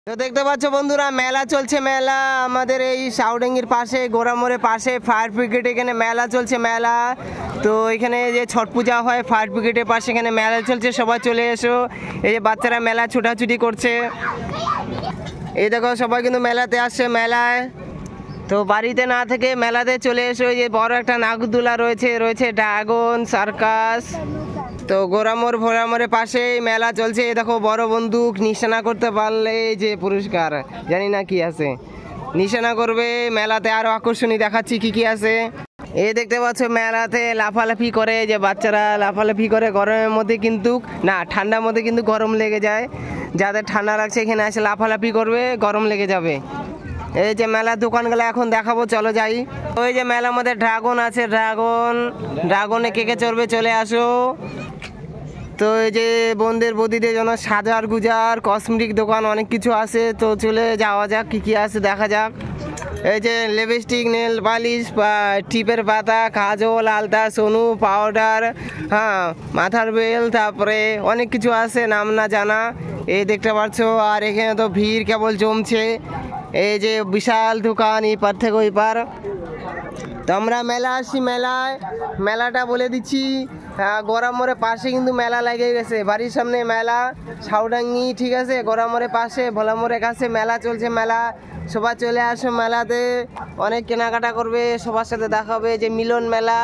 তো দেখতে পাচ্ছ বন্ধুরা মেলা চলছে। মেলা আমাদের এই সাউডাঙ্গির পাশে গোড়ামোড়ের পাশে ফায়ার ব্রিগেড, এখানে মেলা চলছে মেলা। তো এখানে যে ছট পূজা হয় ফায়ার ব্রিগেডের পাশে, এখানে মেলা চলছে, সবাই চলে এসো। এই যে বাচ্চারা মেলা ছোটাছুটি করছে, এই দেখো সবাই কিন্তু মেলাতে আসছে মেলায়। তো বাড়িতে না থেকে মেলাতে চলে এসো। এই যে বড় একটা নাগরদোলা রয়েছে ড্রাগন সার্কাস। তো গোড়ামোড়ের পাশেই মেলা চলছে। এই দেখো বড় বন্দুক, নিশানা করতে পারলে যে পুরস্কার, জানি না কি আছে, নিশানা করবে। মেলাতে আরো আকর্ষণীয় দেখাচ্ছি কি কি আছে। এই দেখতে পাচ্ছ মেলাতে লাফালাফি করে, যে বাচ্চারা লাফালাফি করে গরমের মধ্যে, কিন্তু না ঠান্ডার মধ্যে কিন্তু গরম লেগে যায়। যাদের ঠান্ডা লাগছে এখানে এসে লাফালাফি করবে, গরম লেগে যাবে। এই যে মেলার দোকানগুলো এখন দেখাবো, চলো যাই। ওই যে মেলার মধ্যে ড্রাগন আছে, ড্রাগনে কে কে চড়বে চলে আসো। তো এই যে বোনদের বদিদের জন্য সাজার গুজার কসমেটিক দোকান অনেক কিছু আছে। তো চলে যাওয়া যাক, কি কি আছে দেখা যাক। এই যে লিপস্টিক, নেল পালিশ, টিপের পাতা, কাজল, আলতা, সোনু, পাউডার, হ্যাঁ মাথার বেল, তারপরে অনেক কিছু আছে নাম না জানা। এই দেখতে পাচ্ছ। আর এখানে তো ভিড় কেবল জমছে। এই যে বিশাল দোকান, এই পার থেকে ওই পার। তো আমরা মেলা আসছি, মেলাটা বলে দিচ্ছি। গোড়ামোড়ের পাশে কিন্তু মেলা লেগে গেছে, বাড়ির সামনে মেলা সাউডাঙ্গি, ঠিক আছে। গোড়ামোড়ের পাশে ভোলামোড়ের কাছে মেলা চলছে। মেলা সবাই চলে আসো, মেলাতে অনেক কেনাকাটা করবে, সবার সাথে দেখা হবে। যে মিলন মেলা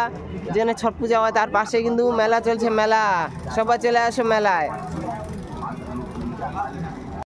যেখানে ছট পূজা হয় তার পাশে কিন্তু মেলা চলছে মেলা, সবাই চলে আসো মেলায়।